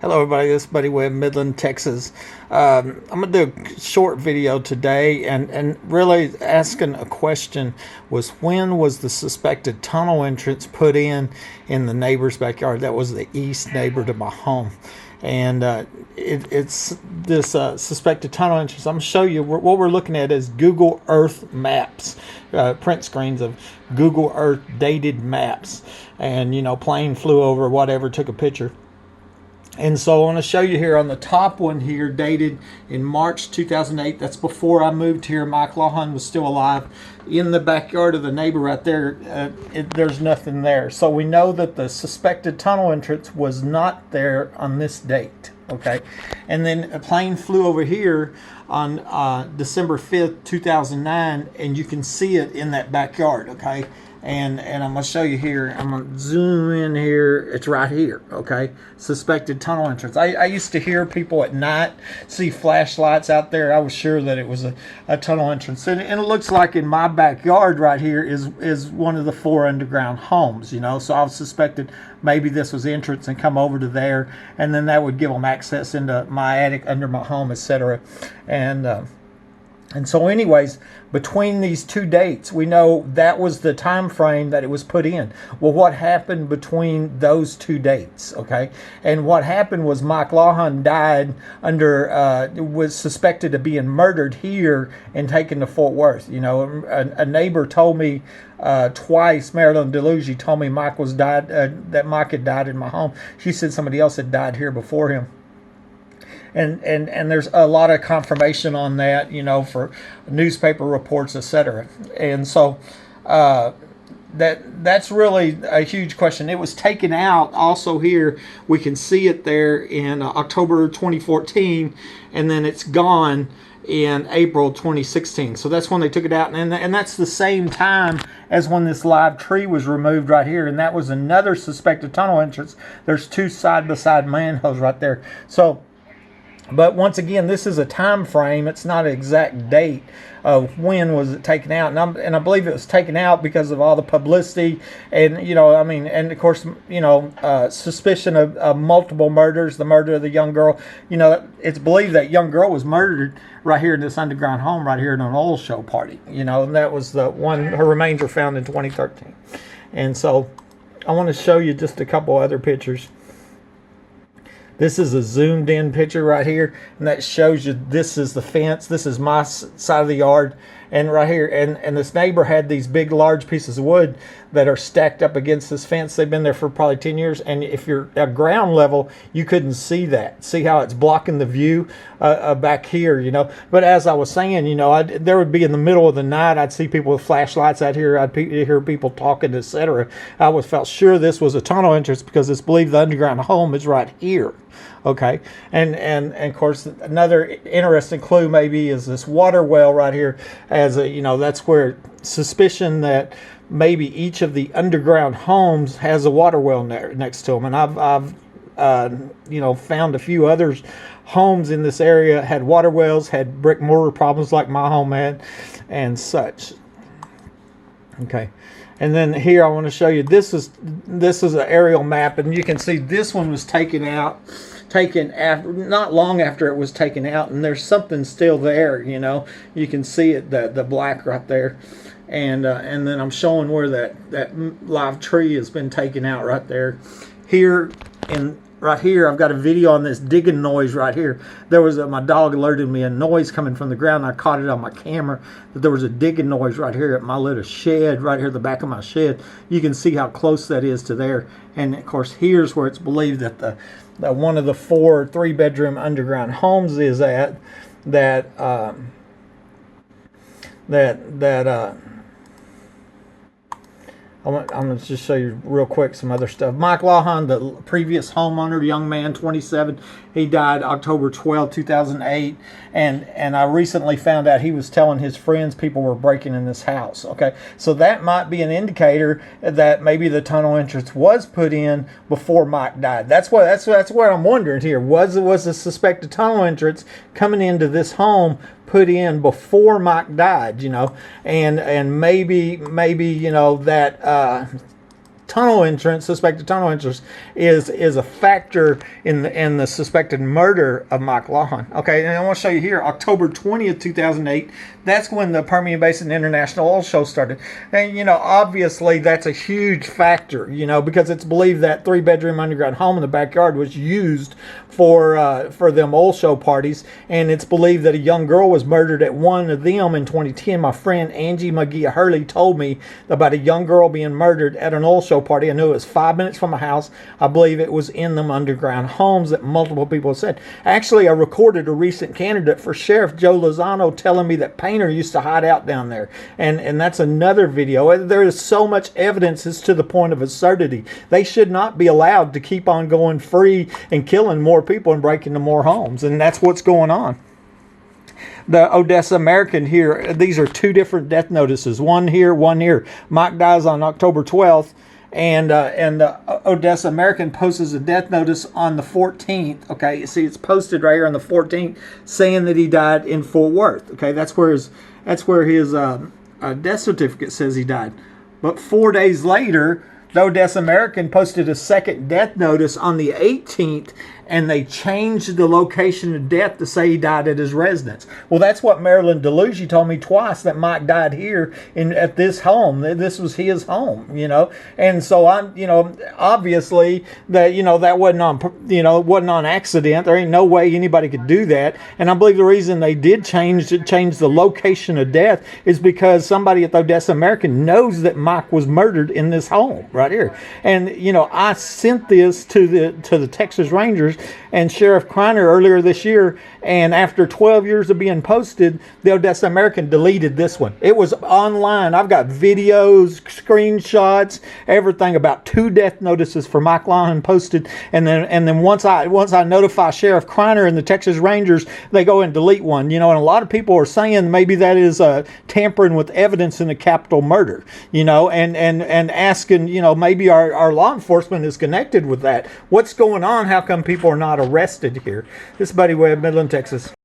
Hello everybody, this is Buddy Webb, Midland, Texas. I'm going to do a short video today and really asking a question was, when was the suspected tunnel entrance put in the neighbor's backyard? That was the east neighbor to my home. And it's this suspected tunnel entrance. I'm going to show you what we're looking at is Google Earth maps, print screens of Google Earth dated maps. And, plane flew over, whatever, took a picture. And so I want to show you here on the top one here, dated in March 2008. That's before I moved here. Mike Lawhon was still alive. In the backyard of the neighbor right there, there's nothing there. So we know that the suspected tunnel entrance was not there on this date. Okay. And then a plane flew over here on December 5th, 2009, and you can see it in that backyard. Okay. And I'm going to show you here. I'm going to zoom in here. It's right here, okay? Suspected tunnel entrance. I used to hear people at night see flashlights out there. I was sure that it was a tunnel entrance. And it looks like in my backyard right here is one of the 4 underground homes, So I suspected maybe this was entrance and come over to there. And then that would give them access into my attic, under my home, etc. And so anyways, between these two dates, we know that was the time frame that it was put in. Well, what happened between those two dates, okay? And what happened was Mike Lawhon died was suspected of being murdered here and taken to Fort Worth. A neighbor told me twice, Marilyn Deluge told me that Mike had died in my home. She said somebody else had died here before him. And there's a lot of confirmation on that, for newspaper reports, etc. And so that's really a huge question. It was taken out also here. We can see it there in October 2014, and then it's gone in April 2016. So that's when they took it out. And that's the same time as when this live tree was removed right here. And that was another suspected tunnel entrance. There's 2 side-by-side manholes right there. But once again, this is a time frame. It's not an exact date of when was it taken out. And I believe it was taken out because of all the publicity and, and of course, suspicion of multiple murders, the murder of the young girl. It's believed that young girl was murdered right here in this underground home right here in an oil show party. And that was the one, her remains were found in 2013. And so I want to show you just a couple other pictures. This is a zoomed in picture right here, and that shows you this is the fence. This is my side of the yard, and right here, and this neighbor had these big, large pieces of wood that are stacked up against this fence. They've been there for probably 10 years, and if you're at ground level, you couldn't see that. See how it's blocking the view back here, But as I was saying, there would be in the middle of the night, I'd see people with flashlights out here. I'd hear people talking, etc. I felt sure this was a tunnel entrance because it's believed the underground home is right here. Okay, and of course another interesting clue maybe is this water well right here, as that's where suspicion that maybe each of the underground homes has a water well next to them. And I've found a few others homes in this area had water wells, had brick mortar problems like my home had, and such. Okay. And then here I want to show you, this is an aerial map, and you can see this one was taken after, not long after it was taken out, and there's something still there, you can see it, the black right there. And then I'm showing where that live tree has been taken out right there. Right here, I've got a video on this digging noise right here. There was my dog alerted me a noise coming from the ground. I caught it on my camera that there was a digging noise right here at my little shed, right here at the back of my shed. You can see how close that is to there. And of course, here's where it's believed that that one of the 4 3-bedroom underground homes is at. I'm going to just show you real quick some other stuff. Mike Lawhon, the previous homeowner, young man, 27, he died October 12, 2008. And I recently found out he was telling his friends people were breaking in this house. Okay, so that might be an indicator that maybe the tunnel entrance was put in before Mike died. That's what I'm wondering here. Was the suspected tunnel entrance coming into this home put in before Mike died, and maybe that tunnel entrance, suspected tunnel entrance, is a factor in the suspected murder of Mike Lawhon. Okay, and I want to show you here, October 20th, 2008. That's when the Permian Basin International Oil Show started. And, you know, obviously that's a huge factor, you know, because it's believed that 3-bedroom underground home in the backyard was used for them oil show parties. And it's believed that a young girl was murdered at one of them in 2010. My friend Angie McGee Hurley told me about a young girl being murdered at an oil show party. I knew it was 5 minutes from my house. I believe it was in them underground homes that multiple people said. Actually, I recorded a recent candidate for sheriff, Joe Lozano, telling me that Painter used to hide out down there. And that's another video. There is so much evidence as to the point of absurdity. They should not be allowed to keep on going free and killing more people and breaking into more homes. And that's what's going on. The Odessa American here, these are two different death notices. One here, one here. Mike dies on October 12th. And the Odessa American posts a death notice on the 14th. Okay, you see it's posted right here on the 14th, saying that he died in Fort Worth. Okay, that's where his death certificate says he died. But 4 days later, the Odessa American posted a second death notice on the 18th, and they changed the location of death to say he died at his residence. Well, that's what Marilyn Deluge told me twice, that Mike died here at this home. This was his home, you know. And so I'm, you know, obviously that, you know, that wasn't on, you know, it wasn't on accident. There ain't no way anybody could do that. And I believe the reason they did change the location of death is because somebody at the Odessa American knows that Mike was murdered in this home right here. And, you know, I sent this to the Texas Rangers and Sheriff Kreiner earlier this year, and after 12 years of being posted, the Odessa American deleted this one. It was online. I've got videos, screenshots, everything about 2 death notices for Mike Lawhon posted, and then once I notify Sheriff Kreiner and the Texas Rangers, they go and delete one. You know, and a lot of people are saying maybe that is tampering with evidence in a capital murder. You know, and asking, you know, maybe our law enforcement is connected with that. What's going on? How come people are not arrested here? This is Buddy Webb, Midland, Texas.